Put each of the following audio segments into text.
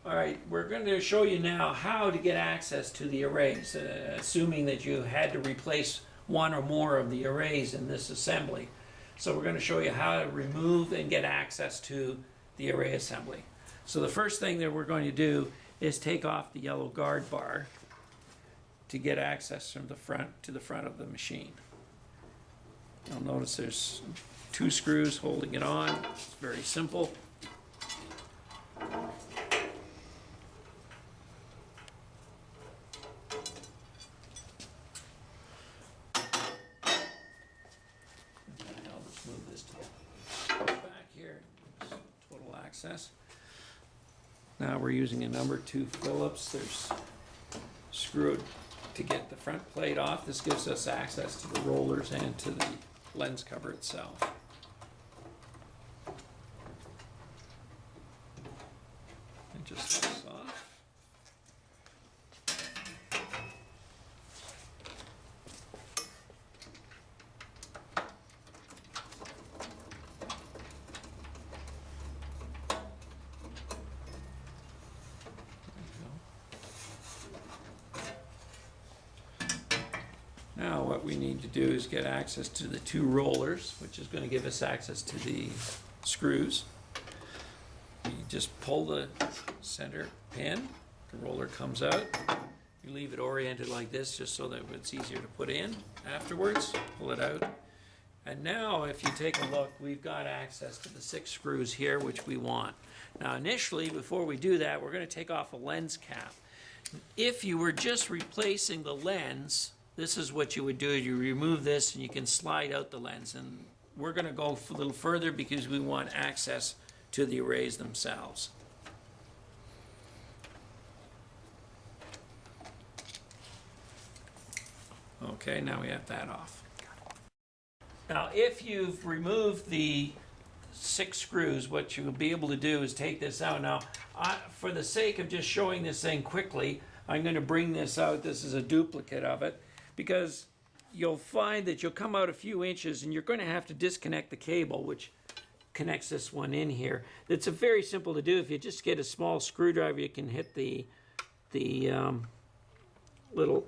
All right, we're going to show you now how to get access to the arrays, assuming that you had to replace one or more of the arrays in this assembly. So we're going to show you how to remove and get access to the array assembly. So the first thing that we're going to do is take off the yellow guard bar to get access from the front to the front of the machine. You'll notice there's 2 screws holding it on. It's very simple. I'll just move this to back here. Total access. Now we're using a number 2 Phillips. There's screwed to get the front plate off. This gives us access to the rollers and to the lens cover itself. And just lifts off. Now what we need to do is get access to the 2 rollers, which is going to give us access to the screws. You just pull the center pin, the roller comes out. You leave it oriented like this just so that it's easier to put in afterwards. Pull it out. And now if you take a look, we've got access to the 6 screws here, which we want. Now initially, before we do that, we're going to take off a lens cap. If you were just replacing the lens, this is what you would do. You remove this and you can slide out the lens. And we're going to go a little further because we want access to the arrays themselves. Okay, now we have that off. Now if you've removed the 6 screws, what you'll be able to do is take this out. Now, for the sake of just showing this thing quickly, I'm going to bring this out. This is a duplicate of it, because you'll find that you'll come out a few inches and you're going to have to disconnect the cable, which connects this one in here. It's very simple to do. If you just get a small screwdriver, you can hit the little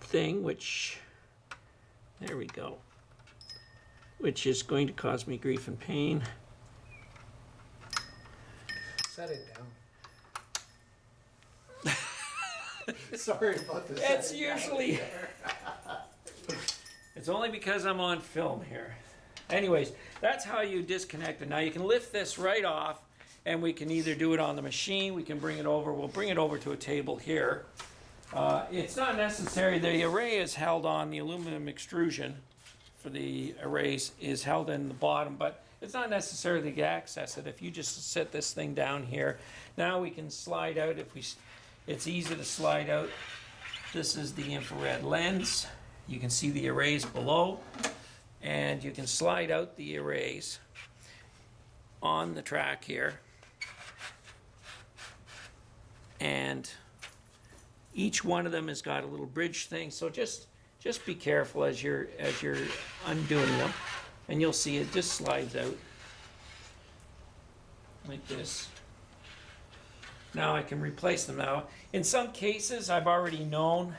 thing, which, there we go, which is going to cause me grief and pain. Set it down. Sorry about this. It's usually, it's only because I'm on film here. Anyways, that's how you disconnect it. Now you can lift this right off, and we can either do it on the machine, we can bring it over, we'll bring it over to a table here. It's not necessary. The array is held on, the aluminum extrusion for the arrays is held in the bottom, but it's not necessary to access it. If you just set this thing down here, now we can slide out. It's easy to slide out. This is the infrared lens. You can see the arrays below, and you can slide out the arrays on the track here. And each one of them has got a little bridge thing, so just be careful as you're undoing them, and you'll see it just slides out like this. Now I can replace them. Now, in some cases, I've already known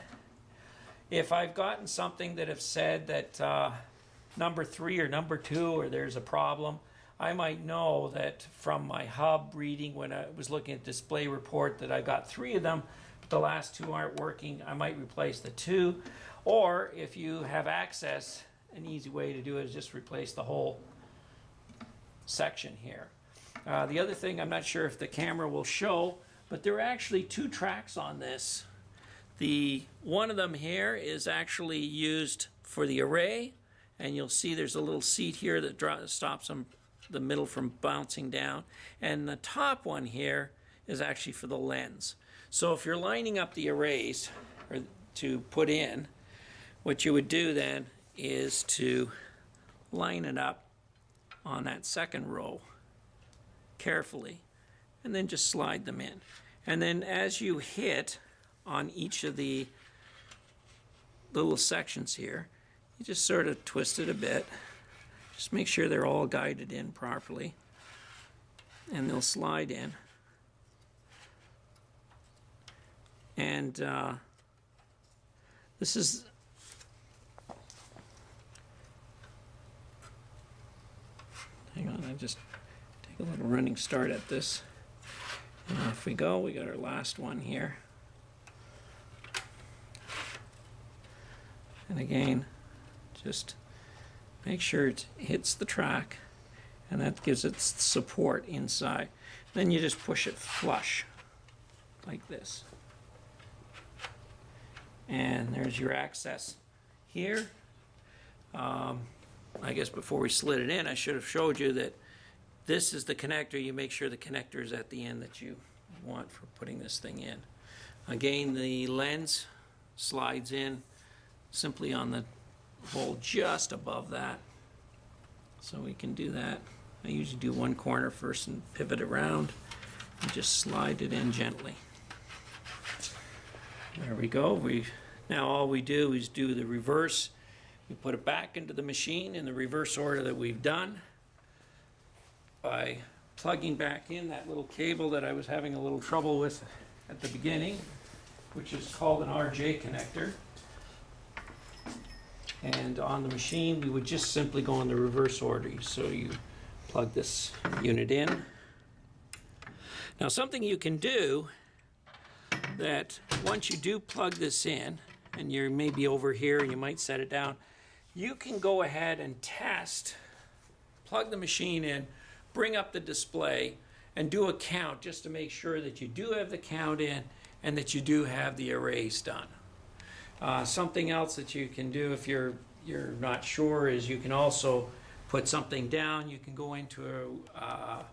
if I've gotten something that have said that number 3 or number 2 or there's a problem, I might know that from my hub reading when I was looking at display report that I got 3 of them, but the last 2 aren't working. I might replace the 2. Or if you have access, an easy way to do it is just replace the whole section here. The other thing, I'm not sure if the camera will show, but there are actually 2 tracks on this. One of them here is actually used for the array, and you'll see there's a little seat here that stops the middle from bouncing down. And the top one here is actually for the lens. So if you're lining up the arrays or to put in, what you would do then is to line it up on that second row carefully, and then just slide them in. And then as you hit on each of the little sections here, you just sort of twist it a bit. Just make sure they're all guided in properly. and they'll slide in. And this is, hang on, I just take a little running start at this. And off we go. We got our last one here. And again, just make sure it hits the track, and that gives it support inside. Then you just push it flush like this. And there's your access here. I guess before we slid it in, I should have showed you that this is the connector. You make sure the connector is at the end that you want for putting this thing in. Again, the lens slides in simply on the hole just above that. So we can do that. I usually do one corner first and pivot around and just slide it in gently. There we go. Now all we do is do the reverse. We put it back into the machine in the reverse order that we've done by plugging back in that little cable that I was having a little trouble with at the beginning, which is called an RJ connector. And on the machine, we would just simply go in the reverse order. So you plug this unit in. Now, something you can do that once you do plug this in, and you're maybe over here and you might set it down, you can go ahead and test, plug the machine in, bring up the display, and do a count just to make sure that you do have the count in and that you do have the arrays done. Something else that you can do if you're not sure is you can also put something down. You can go into a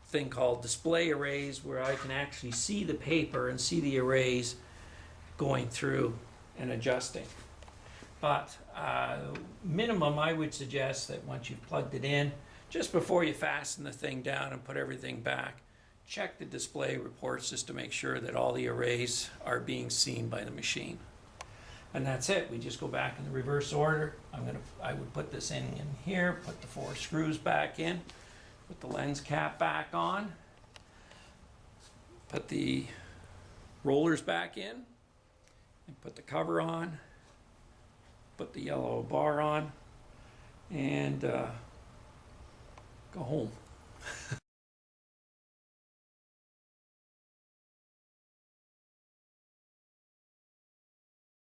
thing called display arrays, where I can actually see the paper and see the arrays going through and adjusting. But minimum, I would suggest that once you've plugged it in, just before you fasten the thing down and put everything back, check the display reports just to make sure that all the arrays are being seen by the machine. And that's it. We just go back in the reverse order. I would put this in here, put the 4 screws back in, put the lens cap back on, put the rollers back in, and put the cover on, put the yellow bar on, and go home.